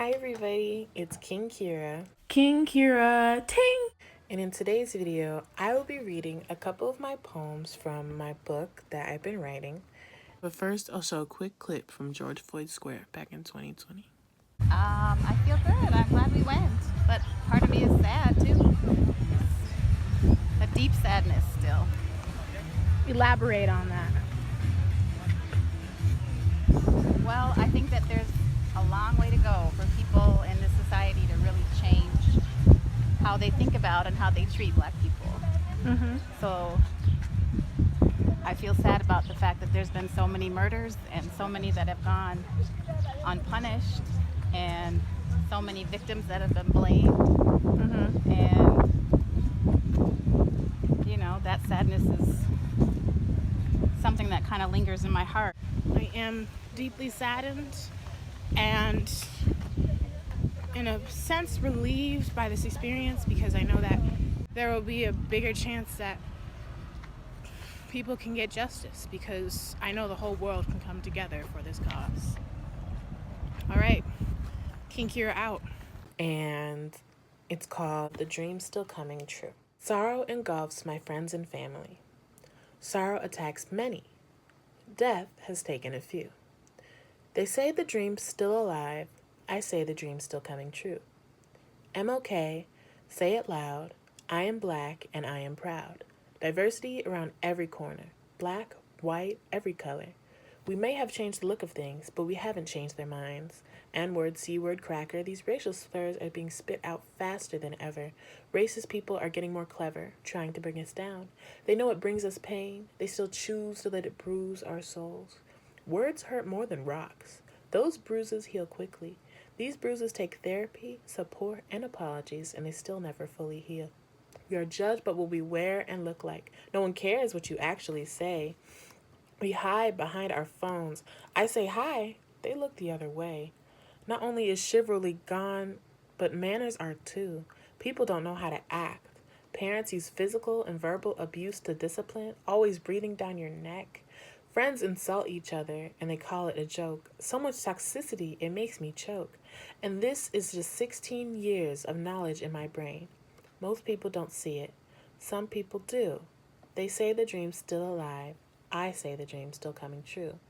Hi everybody, it's King Kira. King Kira, ting! And in today's video, I will be reading a couple of my poems from my book that I've been writing. But first, I'll show a quick clip from George Floyd Square back in 2020. I feel good. I'm glad we went. But part of me is sad too. A deep sadness still. Elaborate on that. Well, I think that there's a long way to go for people in this society to really change how they think about and how they treat Black people. So I feel sad about the fact that there's been so many murders and so many that have gone unpunished and so many victims that have been blamed. And, you know, that sadness is something that kind of lingers in my heart. I am deeply saddened and in a sense relieved by this experience because I know that there will be a bigger chance that people can get justice because I know the whole world can come together for this cause. All right, King Kira out. And it's called The Dream Still Coming True. Sorrow engulfs my friends and family. Sorrow attacks many. Death has taken a few. They say the dream's still alive. I say the dream's still coming true. MLK, say it loud. I am Black and I am proud. Diversity around every corner. Black, white, every color. We may have changed the look of things, but we haven't changed their minds. N-word, C-word, cracker, these racial slurs are being spit out faster than ever. Racist people are getting more clever, trying to bring us down. They know it brings us pain. They still choose to let it bruise our souls. Words hurt more than rocks. Those bruises heal quickly. These bruises take therapy, support, and apologies, and they still never fully heal. We are judged by what we wear and look like. No one cares what you actually say. We hide behind our phones. I say hi, they look the other way. Not only is chivalry gone, but manners are too. People don't know how to act. Parents use physical and verbal abuse to discipline, always breathing down your neck. Friends insult each other and they call it a joke. So much toxicity, it makes me choke. And this is just 16 years of knowledge in my brain. Most people don't see it. Some people do. They say the dream's still alive. I say the dream's still coming true.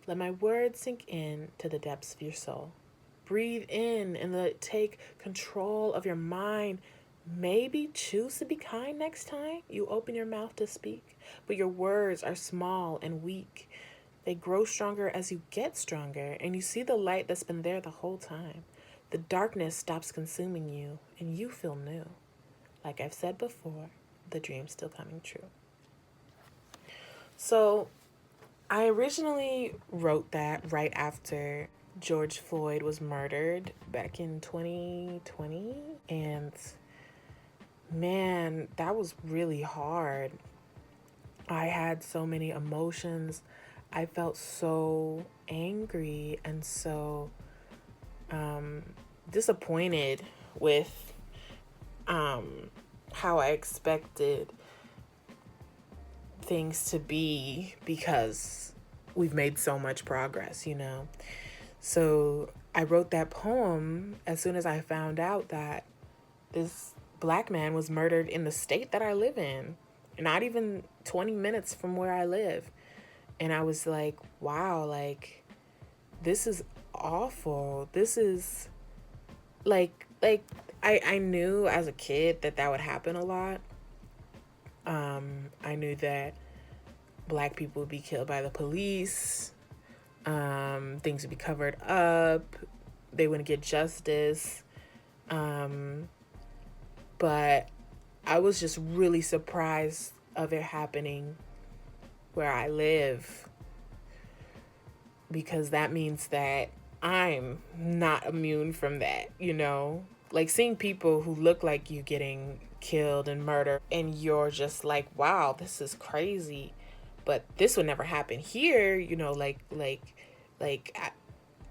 Let my words sink in to the depths of your soul. Breathe in and let it take control of your mind. Maybe choose to be kind next time you open your mouth to speak, but your words are small and weak. They grow stronger as you get stronger, and you see the light that's been there the whole time. The darkness stops consuming you, and you feel new. Like I've said before, the dream's still coming true. So, I originally wrote that right after George Floyd was murdered back in 2020. And man, that was really hard. I had so many emotions. I felt so angry and so disappointed with how I expected things to be because we've made so much progress, you know? So I wrote that poem as soon as I found out that this Black man was murdered in the state that I live in, not even 20 minutes from where I live. And I was like, wow, like, this is awful. This is I knew as a kid that would happen a lot. I knew that Black people would be killed by the police. Things would be covered up. They wouldn't get justice. But I was just really surprised of it happening where I live, because that means that I'm not immune from that, you know? Like seeing people who look like you getting killed and murdered, and you're just like, wow, this is crazy. But this would never happen here, you know, that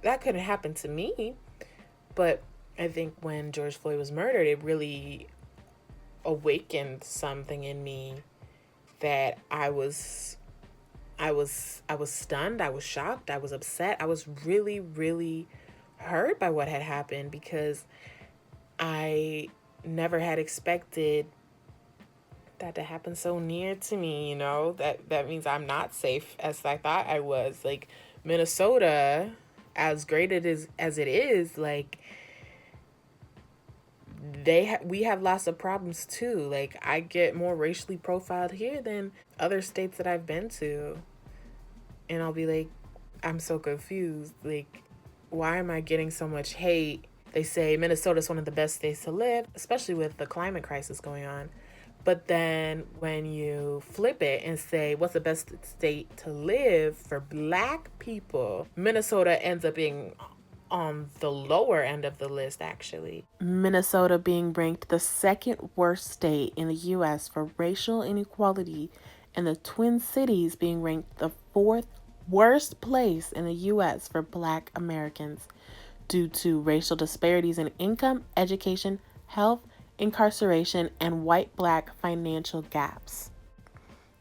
couldn't happen to me. But I think when George Floyd was murdered, it really awakened something in me that I was stunned, I was shocked, I was upset, I was really, really hurt by what had happened because I never had expected that to happen so near to me, you know? That means I'm not safe as I thought I was. Like, Minnesota, as great as it is, like, we have lots of problems too. Like, I get more racially profiled here than other states that I've been to. And I'll be like, I'm so confused. Like, why am I getting so much hate? They say Minnesota's one of the best states to live, especially with the climate crisis going on. But then when you flip it and say, what's the best state to live for Black people, Minnesota ends up being on the lower end of the list, actually. Minnesota being ranked the second worst state in the U.S. for racial inequality, and the Twin Cities being ranked the fourth worst place in the U.S. for Black Americans due to racial disparities in income, education, health, incarceration, and white-Black financial gaps.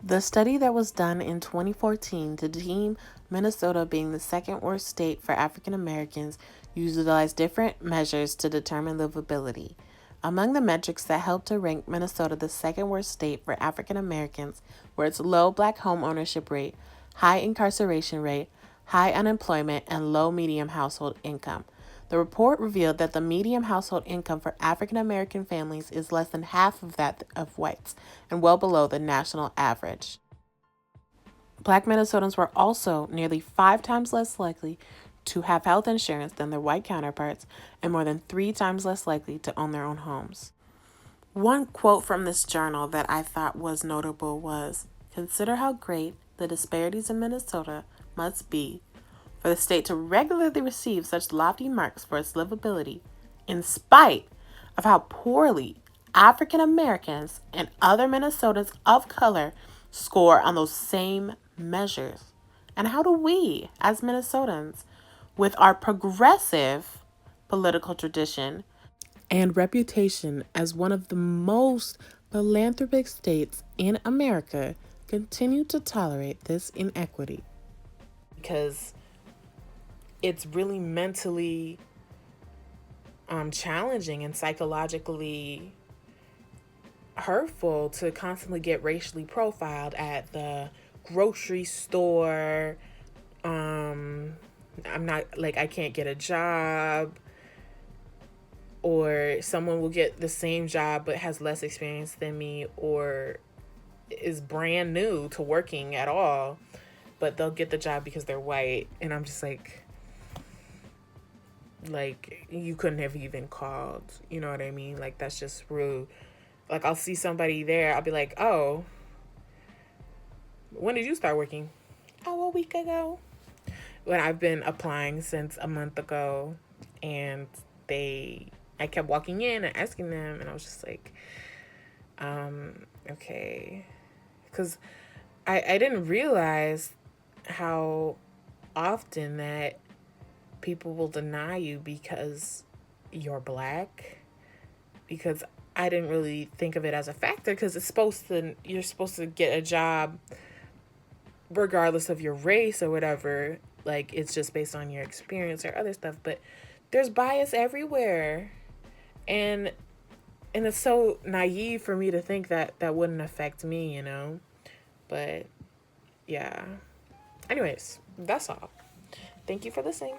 The study that was done in 2014 to deem Minnesota being the second worst state for African Americans utilized different measures to determine livability. Among the metrics that helped to rank Minnesota the second worst state for African Americans were its low Black home ownership rate, high incarceration rate, high unemployment, and low median household income. The report revealed that the median household income for African American families is less than half of that of whites and well below the national average. Black Minnesotans were also nearly 5 times less likely to have health insurance than their white counterparts and more than 3 times less likely to own their own homes. One quote from this journal that I thought was notable was, "Consider how great the disparities in Minnesota must be for the state to regularly receive such lofty marks for its livability, in spite of how poorly African Americans and other Minnesotans of color score on those same measures. And how do we, as Minnesotans, with our progressive political tradition and reputation as one of the most philanthropic states in America, continue to tolerate this inequity?" Because it's really mentally challenging and psychologically hurtful to constantly get racially profiled at the grocery store. I'm not, like, I can't get a job, or someone will get the same job but has less experience than me, or is brand new to working at all, but they'll get the job because they're white. And I'm just like, you couldn't have even called, you know what I mean? Like, that's just rude. Like, I'll see somebody there, I'll be like, oh, when did you start working? Oh, a week ago. When I've been applying since a month ago, and I kept walking in and asking them, and I was just like, okay. Because I didn't realize how often that people will deny you because you're Black, because I didn't really think of it as a factor, because you're supposed to get a job regardless of your race or whatever. Like, it's just based on your experience or other stuff, but there's bias everywhere. And it's so naive for me to think that that wouldn't affect me, you know? But yeah. Anyways, that's all. Thank you for listening.